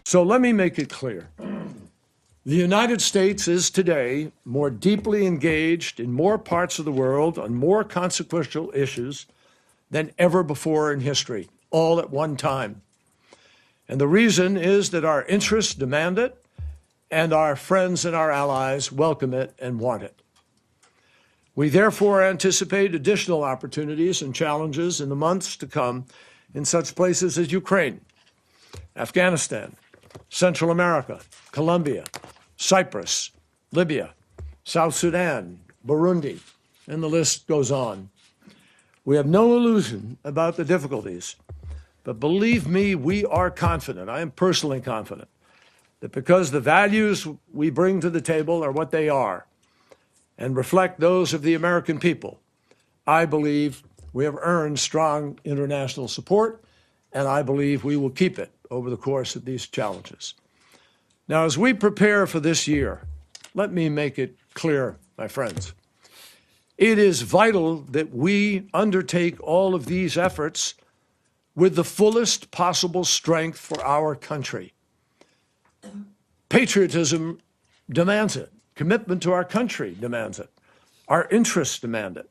So let me make it clear. The United States is today more deeply engaged in more parts of the world on more consequential issues than ever before in history, all at one time. And the reason is that our interests demand it, and our friends and our allies welcome it and want it. We therefore anticipate additional opportunities and challenges in the months to come in such places as Ukraine, Afghanistan, Central America, Colombia, Cyprus, Libya, South Sudan, Burundi, and the list goes on. We have no illusion about the difficulties, but believe me, we are confident, I am personally confident, that because the values we bring to the table are what they are and reflect those of the American people, I believe we have earned strong international support, and I believe we will keep it over the course of these challenges. Now, as we prepare for this year, let me make it clear, my friends, it is vital that we undertake all of these efforts with the fullest possible strength for our country. Patriotism demands it. Commitment to our country demands it. Our interests demand it.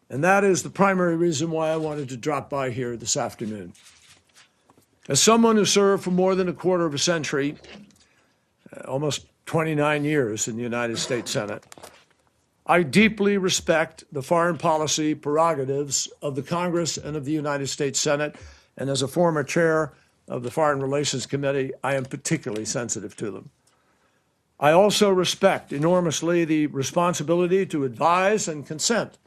And that is the primary reason why I wanted to drop by here this afternoon. As someone who served for more than a quarter of a century, almost 29 years in the United States Senate, I deeply respect the foreign policy prerogatives of the Congress and of the United States Senate. And as a former chair of the Foreign Relations Committee, I am particularly sensitive to them. I also respect enormously the responsibility to advise and consent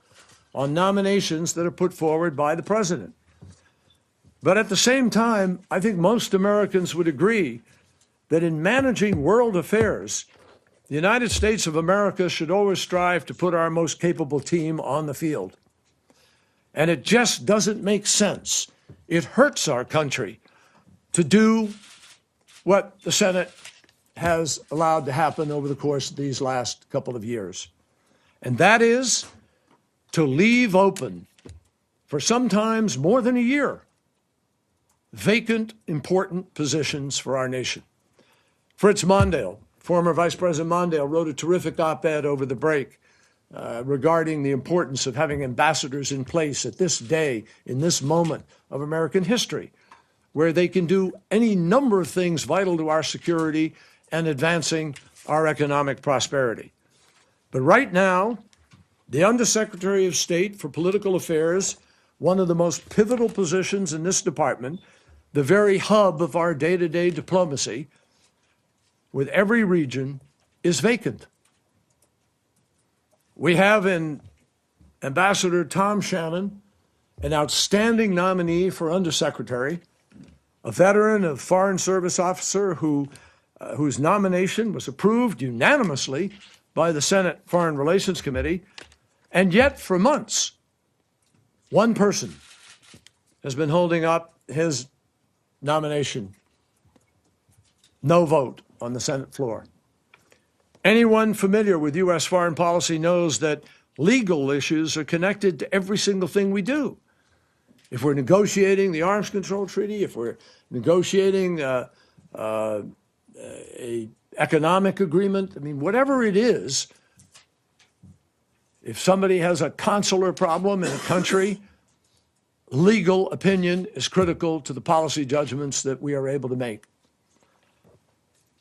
on nominations that are put forward by the President. But at the same time, I think most Americans would agree that in managing world affairs, the United States of America should always strive to put our most capable team on the field. And it just doesn't make sense. It hurts our country to do what the Senate has allowed to happen over the course of these last couple of years. And that is to leave open, for sometimes more than a year, vacant, important positions for our nation. Fritz Mondale, former Vice President Mondale, wrote a terrific op-ed over the break regarding the importance of having ambassadors in place at this day, in this moment of American history, where they can do any number of things vital to our security and advancing our economic prosperity. But right now, the Undersecretary of State for Political Affairs, one of the most pivotal positions in this department, the very hub of our day-to-day diplomacy, with every region, is vacant. We have in Ambassador Tom Shannon, an outstanding nominee for Undersecretary, a veteran of Foreign Service officer whose nomination was approved unanimously by the Senate Foreign Relations Committee, and yet for months, one person has been holding up his nomination. No vote on the Senate floor. Anyone familiar with U.S. foreign policy knows that legal issues are connected to every single thing we do. If we're negotiating the arms control treaty, if we're negotiating an economic agreement, I mean, whatever it is, if somebody has a consular problem in a country, legal opinion is critical to the policy judgments that we are able to make.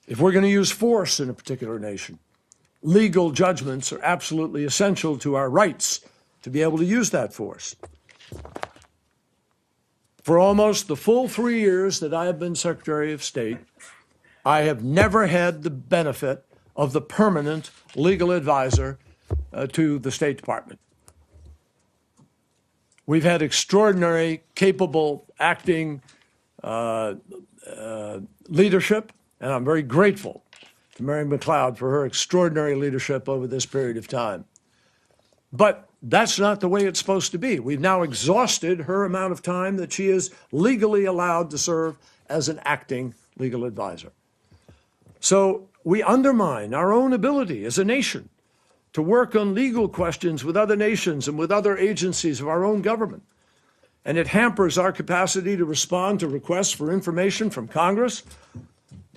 If we're going to use force in a particular nation, legal judgments are absolutely essential to our rights to be able to use that force. For almost the full 3 years that I have been Secretary of State, I have never had the benefit of the permanent legal advisor to the State Department. We've had extraordinary, capable, acting leadership, and I'm very grateful to Mary McLeod for her extraordinary leadership over this period of time. But that's not the way it's supposed to be. We've now exhausted her amount of time that she is legally allowed to serve as an acting legal advisor. So we undermine our own ability as a nation to work on legal questions with other nations and with other agencies of our own government. And it hampers our capacity to respond to requests for information from Congress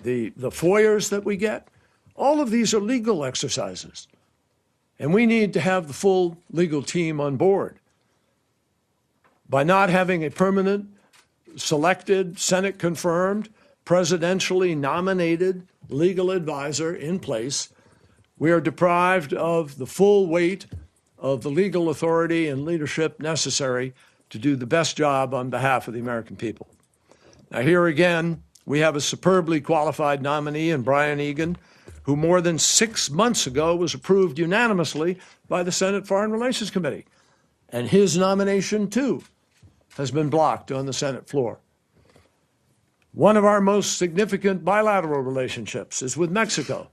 the FOIAs that we get, all of these are legal exercises. And we need to have the full legal team on board. By not having a permanent, selected, Senate-confirmed, presidentially nominated legal advisor in place, we are deprived of the full weight of the legal authority and leadership necessary to do the best job on behalf of the American people. Now, here again, we have a superbly qualified nominee in Brian Egan, who more than 6 months ago was approved unanimously by the Senate Foreign Relations Committee. And his nomination, too, has been blocked on the Senate floor. One of our most significant bilateral relationships is with Mexico.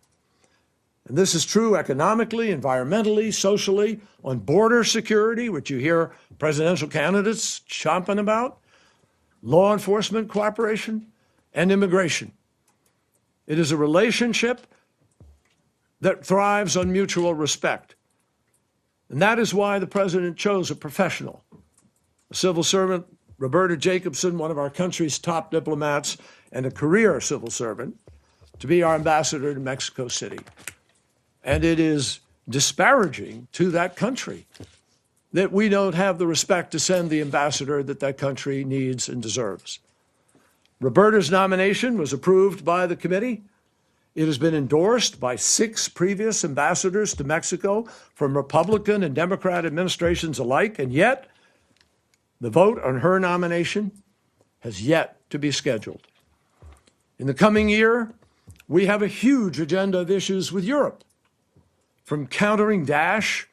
And this is true economically, environmentally, socially, on border security, which you hear presidential candidates chomping about, law enforcement cooperation, and immigration. It is a relationship that thrives on mutual respect. And that is why the president chose a professional, a civil servant, Roberta Jacobson, one of our country's top diplomats and a career civil servant, to be our ambassador to Mexico City. And it is disparaging to that country that we don't have the respect to send the ambassador that that country needs and deserves. Roberta's nomination was approved by the committee. It has been endorsed by 6 previous ambassadors to Mexico from Republican and Democrat administrations alike, and yet the vote on her nomination has yet to be scheduled. In the coming year, we have a huge agenda of issues with Europe. From countering Daesh,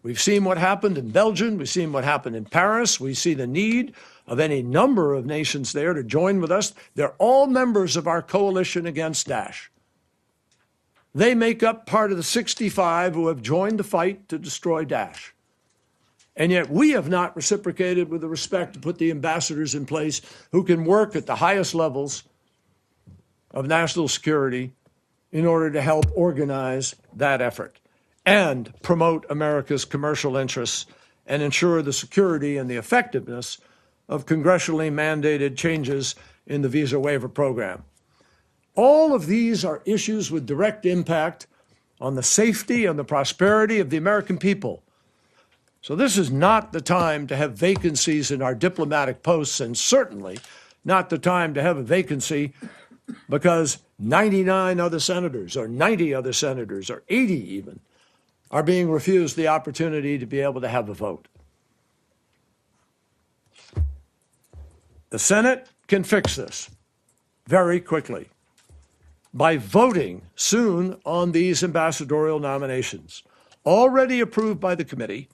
we've seen what happened in Belgium, we've seen what happened in Paris, we see the need of any number of nations there to join with us. They're all members of our coalition against Daesh. They make up part of the 65 who have joined the fight to destroy Daesh. And yet we have not reciprocated with the respect to put the ambassadors in place who can work at the highest levels of national security in order to help organize that effort and promote America's commercial interests and ensure the security and the effectiveness of congressionally mandated changes in the visa waiver program. All of these are issues with direct impact on the safety and the prosperity of the American people. So this is not the time to have vacancies in our diplomatic posts, and certainly not the time to have a vacancy because 99 other senators or 90 other senators or 80 even are being refused the opportunity to be able to have a vote. The Senate can fix this very quickly by voting soon on these ambassadorial nominations, already approved by the committee,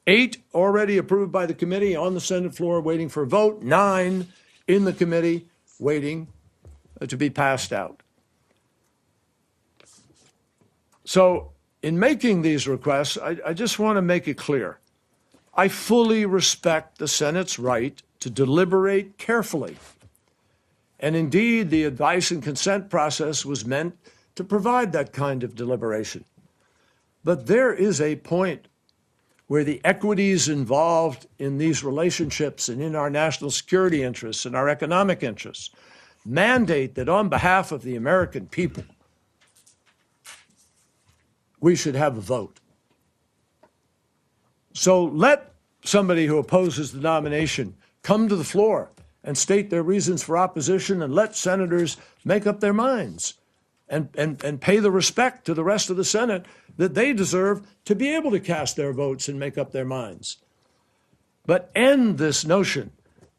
8 already approved by the committee on the Senate floor waiting for a vote, 9 in the committee waiting to be passed out. So in making these requests, I just want to make it clear. I fully respect the Senate's right to deliberate carefully. And indeed, the advice and consent process was meant to provide that kind of deliberation. But there is a point where the equities involved in these relationships and in our national security interests and our economic interests mandate that on behalf of the American people, we should have a vote. So let somebody who opposes the nomination come to the floor and state their reasons for opposition, and let senators make up their minds and pay the respect to the rest of the Senate that they deserve to be able to cast their votes and make up their minds. But end this notion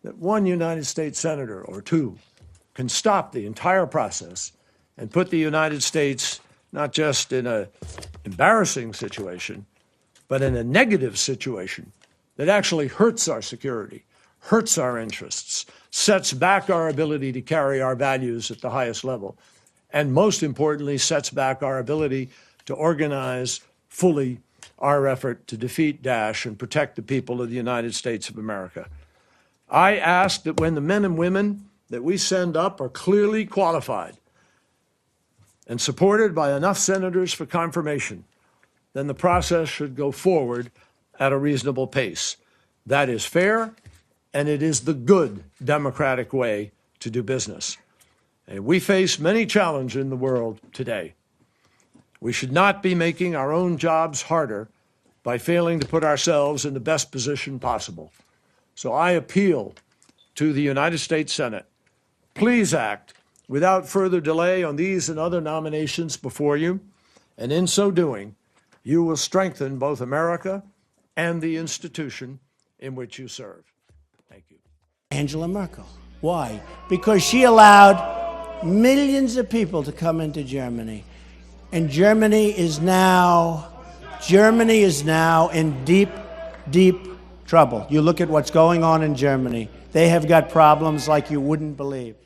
that one United States senator or 2 can stop the entire process and put the United States not just in an embarrassing situation, but in a negative situation that actually hurts our security, hurts our interests, sets back our ability to carry our values at the highest level, and most importantly, sets back our ability to organize fully our effort to defeat Daesh and protect the people of the United States of America. I ask that when the men and women that we send up are clearly qualified and supported by enough senators for confirmation, then the process should go forward at a reasonable pace. That is fair, and it is the good democratic way to do business. And we face many challenges in the world today. We should not be making our own jobs harder by failing to put ourselves in the best position possible. So I appeal to the United States Senate, please act without further delay on these and other nominations before you, and in so doing, you will strengthen both America and the institution in which you serve. Thank you. Angela Merkel. Why? Because she allowed millions of people to come into Germany. And Germany is now in deep, deep trouble. You look at what's going on in Germany. They have got problems like you wouldn't believe.